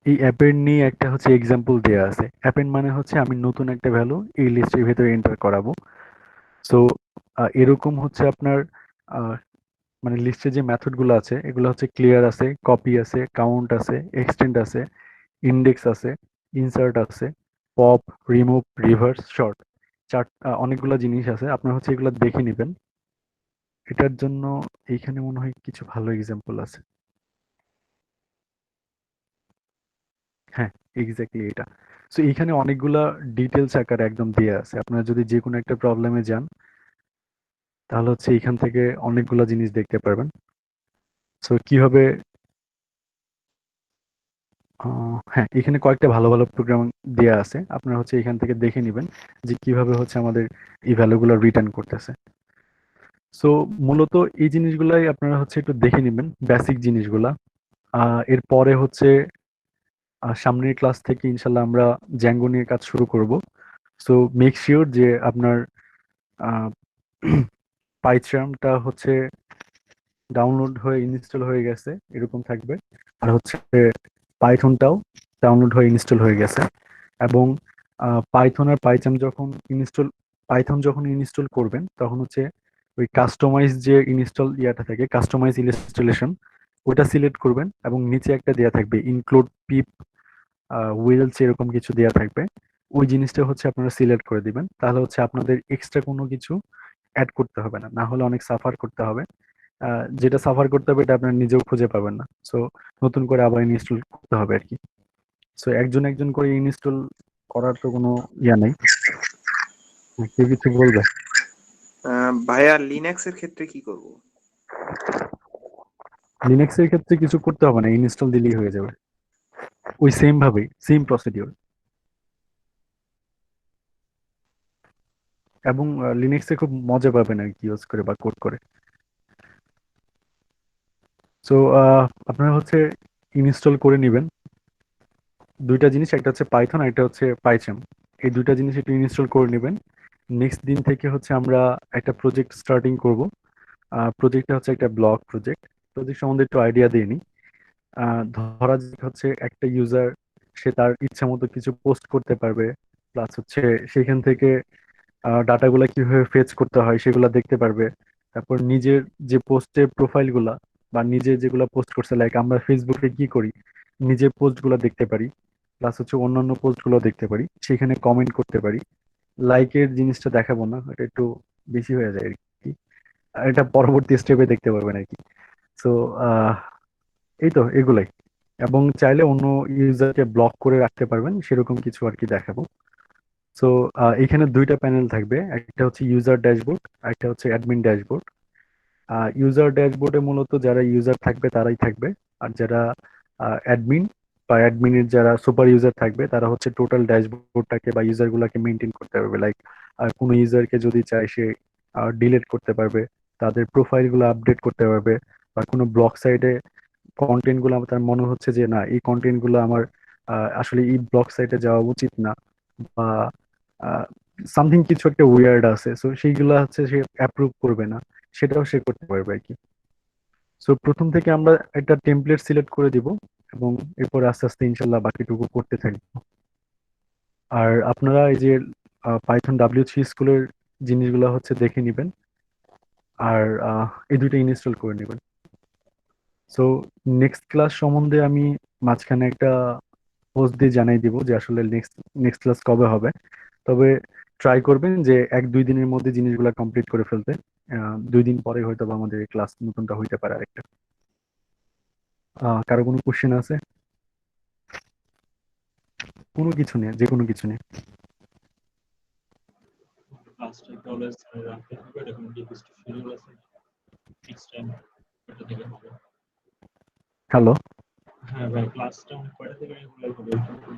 [SPEAKER 2] এই অ্যাপেন্ড নিয়ে একটা হচ্ছে এক্সাম্পল দেওয়া আছে। অ্যাপেন্ড মানে হচ্ছে আমি নতুন একটা ভ্যালু এই লিস্টের ভেতরে এন্টার করাবো। সো এরকম হচ্ছে আপনার আহ, মানে লিস্টে যে মেথড গুলো আছে এগুলো হচ্ছে ক্লিয়ার আছে, কপি আছে, কাউন্ট আছে, এক্সটেন্ড আছে, ইন্ডেক্স আছে, ইনসার্ট আছে, পপ, রিমুভ, রিভার্স, শর্ট। অনেকগুলো জিনিস আছে, আপনারা হচ্ছে এগুলো দেখে নেবেন। এটার জন্য এইখানে মনে হয় কিছু ভালো এক্সাম্পল আছে। হ্যাঁ, এক্স্যাক্টলি এটা। সো এখানে অনেকগুলা ডিটেলস আকারে একদম দেয়া আছে। আপনারা যদি যে কোনো একটা প্রবলেমে যান তাহলে হচ্ছে এখান থেকে অনেকগুলা জিনিস দেখতে পারবেন। সো কিভাবে হ্যাঁ, এখানে কয়েকটা ভালো ভালো প্রোগ্রাম দেয়া আছে, আপনারা হচ্ছে এখান থেকে দেখে নেবেন যে কিভাবে হচ্ছে আমাদের এই ভ্যালুগুলো রিটার্ন করতেছে। সো মূলত এই জিনিসগুলাই আপনারা হচ্ছে একটু দেখে নেবেন, বেসিক জিনিসগুলা। এরপরে হচ্ছে সামনের ক্লাস থেকে ইনশাল্লাহ আমরা জ্যাঙ্গো নিয়ে কাজ শুরু করব। সো মেক শিওর যে আপনার পাইথনটা হচ্ছে ডাউনলোড হয়ে ইনস্টল হয়ে গেছে এরকম থাকবে, আর হচ্ছে পাইথনটাও ডাউনলোড হয়ে ইনস্টল হয়ে গেছে। এবং পাইথন আর পাইচাম যখন পাইথন যখন ইনস্টল করবেন তখন হচ্ছে ওই কাস্টমাইজ যে ইনস্টল ইয়াটা থাকে, কাস্টমাইজ ইনস্টলেশন, ওটা সিলেক্ট করবেন এবং নিচে একটা দেয়া থাকবে ইনক্লুড পিপ উইলস এরকম কিছু দেয়া থাকবে। ওই জিনিসটা হচ্ছে আপনারা সিলেক্ট করে দিবেন, তাহলে হচ্ছে আপনাদের এক্সট্রা কোনো কিছু অ্যাড করতে হবে না, না হলে অনেক সাফার করতে হবে। যেটা সাফার করতে হবে এটা আপনারা নিজেও খুঁজে পাবেন না। সো নতুন করে আবার ইনস্টল করতে হবে আর কি। সো একজন একজন করে ইনস্টল করার তো কোনো ইয়া নেই। কেউ কিছু বলবে?
[SPEAKER 8] ভাইয়া লিনাক্স এর ক্ষেত্রে কি করব?
[SPEAKER 2] লিনাক্স এর ক্ষেত্রে কিছু করতে হবে না, ইনস্টল দিলেই হয়ে যাবে ওই সেম ভাবে, সেম প্রসিডিওর। এবং লিনাক্সে খুব মজা পাবেন আর কি ইউজ করে বা কোড করে। সো আপনারা হচ্ছে ইনস্টল করে নেবেন দুইটা জিনিস, একটা হচ্ছে পাইথন আর একটা হচ্ছে পাইচাম। এই দুইটা জিনিস একটু ইনস্টল করে নেবেন। নেক্সট দিন থেকে হচ্ছে আমরা একটা প্রজেক্ট স্টার্টিং করব। প্রজেক্টটা হচ্ছে একটা ব্লগ প্রজেক্ট। প্রজেক্ট সম্বন্ধে একটু আইডিয়া দিয়ে নিই। ধরা যাক হচ্ছে একটা ইউজার, সে তার ইচ্ছা মতো কিছু পোস্ট করতে পারবে, প্লাস হচ্ছে সেখান থেকে ডাটাগুলা কিভাবে ফেচ করতে হয় সেগুলা দেখতে পারবে। তারপর নিজের যে পোস্টের প্রোফাইলগুলা বা নিজে যেগুলা পোস্ট করছে, লাইক আমরা ফেসবুকে কি করি, নিজের পোস্টগুলো দেখতে পারি, প্লাস হচ্ছে অন্যান্য পোস্টগুলো দেখতে পারি, সেখানে কমেন্ট করতে পারি। লাইকের জিনিসটা দেখাবো না, এটা একটু বেশি হয়ে যায় আর কি, আর এটা পরবর্তী স্টেপে দেখতে পারবেন আর কি। সো এই তো এগুলাই। এবং চাইলে অন্য ইউজারকে ব্লক করে রাখতে পারবেন, সেরকম কিছু আর কি দেখাবো। সো এখানে দুইটা প্যানেল থাকবে, একটা হচ্ছে ইউজার ড্যাশবোর্ড, একটা হচ্ছে অ্যাডমিন ড্যাশবোর্ড। ইউজার ড্যাশবোর্ডে মূলত যারা ইউজার থাকবে তারাই থাকবে, আর যারা অ্যাডমিন বা অ্যাডমিনের যারা সুপার ইউজার থাকবে তারা হচ্ছে টোটাল ড্যাশবোর্ডটাকে বা ইউজার গুলাকে মেনটেন করতে পারবে। লাইক কোনো ইউজারকে যদি চায় সে ডিলিট করতে পারবে, তাদের প্রোফাইল গুলো আপডেট করতে পারবে, বা কোনো ব্লগ সাইটে কন্টেন্ট গুলো তার মনে হচ্ছে যে না এই কন্টেন্ট গুলো আমার আসলে এই ব্লগ সাইটে যাওয়া উচিত না, বা সামথিং কিছু একটা উইয়ার্ড আছে, সো সেইগুলো হচ্ছে সে অ্যাপ্রুভ করবে না, সেটাও সে করতে পারবে আর কি। সো প্রথম থেকে আমরা একটা টেমপ্লেট সিলেক্ট করে দিব, এবং এরপর আস্তে আস্তে ইনশাল্লাহ বাকিটুকু করতে থাকবো। আর আপনারা এই যে পাইথন W3 স্কুলের জিনিসগুলো হচ্ছে দেখে নেবেন, আর এই দুইটা ইনস্টল করে নেবেন। সো নেক্সট ক্লাস সম্বন্ধে আমি মাঝখানে একটা পোস্ট দিয়ে জানাই দিব যে আসলে নেক্সট ক্লাস কবে হবে। তবে ট্রাই করবেন যে 1-2 দিনের মধ্যে জিনিসগুলো কমপ্লিট করে ফেলতে। 2 দিন পরে হয়তো বা আমাদের ক্লাস নতুনটা হইতে পারে আরেকটা। কারো কোনো কোশ্চেন আছে? কোনো কিছু নেই, যে কোনো কিছু নেই।
[SPEAKER 9] ক্লাসটা একটু অলওয়েজ রাখতে হবে, এরকম নির্দিষ্ট শিডিউল আছে ফিক্সড টাইম কয়টা থেকে হবে?
[SPEAKER 2] হ্যালো,
[SPEAKER 9] হ্যাঁ ভাই, ক্লাসটা কয়টা থেকে রেগুলার হবে,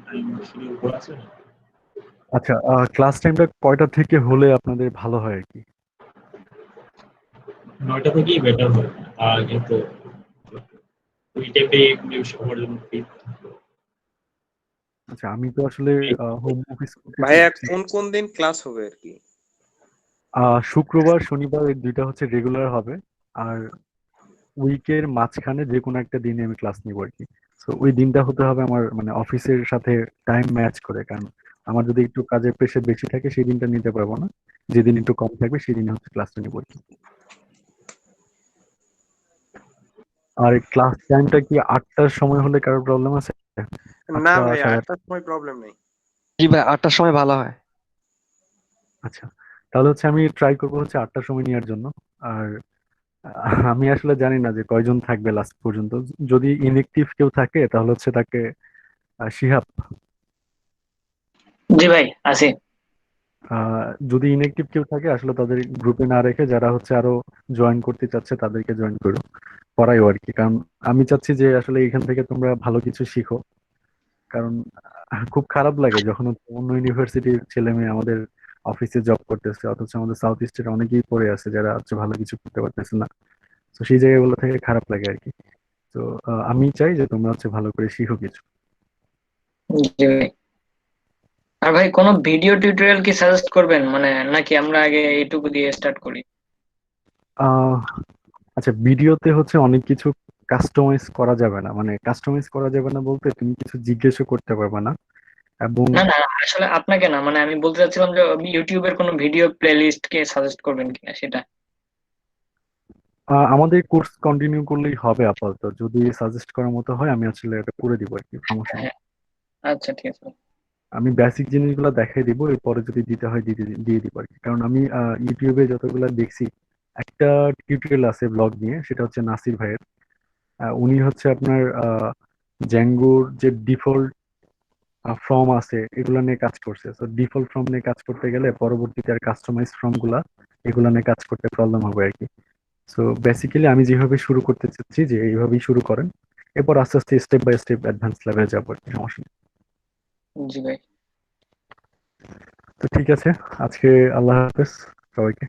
[SPEAKER 9] টাইম শিডিউল করা আছে না?
[SPEAKER 2] আচ্ছা, ক্লাস টাইমটা কয়টা থেকে হলে আপনাদের ভালো হয় আর কি?
[SPEAKER 9] 9টা থেকেই বেটার হয়, তার আগে তো ওই টাইপে সবার জন্য ফ্রি।
[SPEAKER 2] আচ্ছা, আমি তো আসলে হোম অফিস করতেছি।
[SPEAKER 8] ভাইয়া কোন কোন দিন ক্লাস হবে আর কি?
[SPEAKER 2] শুক্রবার শনিবার এই দুইটা হচ্ছে রেগুলার হবে, আর উইকের মাঝখানে যে কোনো একটা দিনে আমি ক্লাস নিব আর কি। সো ওই দিনটা হতে হবে আমার মানে অফিসের সাথে টাইম ম্যাচ করে, কারণ আমার যদি একটু কাজের প্রেশার বেশি থাকে সেই দিনটা নিতে পারবো না, যেদিন একটু কম থাকবে সেই দিনে হচ্ছে ক্লাসটা নিব আর কি। আর ক্লাস টাইমটা কি 8টার সময় হলে কারোর প্রবলেম আছে?
[SPEAKER 8] না
[SPEAKER 2] 8টা
[SPEAKER 8] ভাইয়া,
[SPEAKER 2] 8:30?
[SPEAKER 8] 8টার সময় প্রবলেম নেই।
[SPEAKER 10] জি ভাই, 8টার সময় ভালো হয়।
[SPEAKER 2] আচ্ছা, তাহলে হচ্ছে আমি ট্রাই করবো হচ্ছে 8টার সময় নেওয়ার জন্য। আর আমি আসলে জানি না যে কয়জন থাকবে লাস্ট পর্যন্ত। যদি ইনএক্টিভ কেউ থাকে তাহলে হচ্ছে তাকে শিহাব,
[SPEAKER 5] জি ভাই আছি।
[SPEAKER 2] যদি ইনএক্টিভ কেউ থাকে আসলে তাদের গ্রুপে না রেখে যারা হচ্ছে আরো জয়েন করতে চাচ্ছে তাদেরকে জয়েন করো, করাইও আর কি। কারণ আমি চাচ্ছি যে আসলে এখান থেকে তোমরা ভালো কিছু শিখো। কারণ খুব খারাপ লাগে যখন হচ্ছে অন্য ইউনিভার্সিটির ছেলে মেয়ে আমাদের অফিসে জব করতেছে, অথচ আমাদের সাউথ ইস্টের অনেকেই পড়ে আছে যারা হচ্ছে ভালো কিছু করতে পারতেছে না। তো সেই জায়গাগুলো থেকে খারাপ লাগে আর কি। তো আমি চাই যে তোমরা হচ্ছে ভালো করে শিখো কিছু।
[SPEAKER 5] জি ভাই। আর ভাই কোনো ভিডিও টিউটোরিয়াল কি সাজেস্ট করবেন, মানে নাকি আমরা আগে এইটুকু দিয়ে স্টার্ট করি?
[SPEAKER 2] আহ আচ্ছা, ভিডিওতে হচ্ছে অনেক কিছু কাস্টমাইজ করা যাবে না, মানে কাস্টমাইজ করা যাবে না বলতে তুমি কিছু জিজ্ঞেসও করতে পারবে না। এবং
[SPEAKER 5] না না, আসলে আপনাকে না, মানে আমি বলতে চাচ্ছিলাম যে ইউটিউবের কোনো ভিডিও প্লেলিস্ট কে সাজেস্ট করবেন কিনা সেটা।
[SPEAKER 2] আমাদের কোর্স কন্টিনিউ করলেই হবে আপাতত। যদি সাজেস্ট করার মতো হয় আমি আসলে এটা করে দিব আর কি, সমস্যা নেই।
[SPEAKER 5] হ্যাঁ, আচ্ছা ঠিক আছে।
[SPEAKER 2] আমি বেসিক জিনিসগুলো দেখাই দিব, এরপরে যদি দিতে হয় দিয়ে দিব আর কি। কারণ আমি ইউটিউবে যতগুলো দেখছি, একটা টিউটোরিয়াল আছে ব্লগ নিয়ে, সেটা হচ্ছে নাসির ভাইয়ের। উনি হচ্ছে আপনার জ্যাঙ্গোর যে ডিফল্ট ফর্ম আছে এগুলো নিয়ে কাজ করছে। তো ডিফল্ট ফর্ম নিয়ে কাজ করতে গেলে পরবর্তীতে আর কাস্টমাইজ ফর্ম গুলা এগুলো নিয়ে কাজ করতে প্রবলেম হবে আর কি। সো বেসিক্যালি আমি যেভাবে শুরু করতে চাচ্ছি যে এইভাবেই শুরু করেন, এরপর আস্তে আস্তে স্টেপ বাই স্টেপ অ্যাডভান্স লেভেলে যাবো আর কি, সমস্যা নেই।
[SPEAKER 5] জি ভাই।
[SPEAKER 2] তো ঠিক আছে, আজকে আল্লাহ হাফেজ সবাইকে।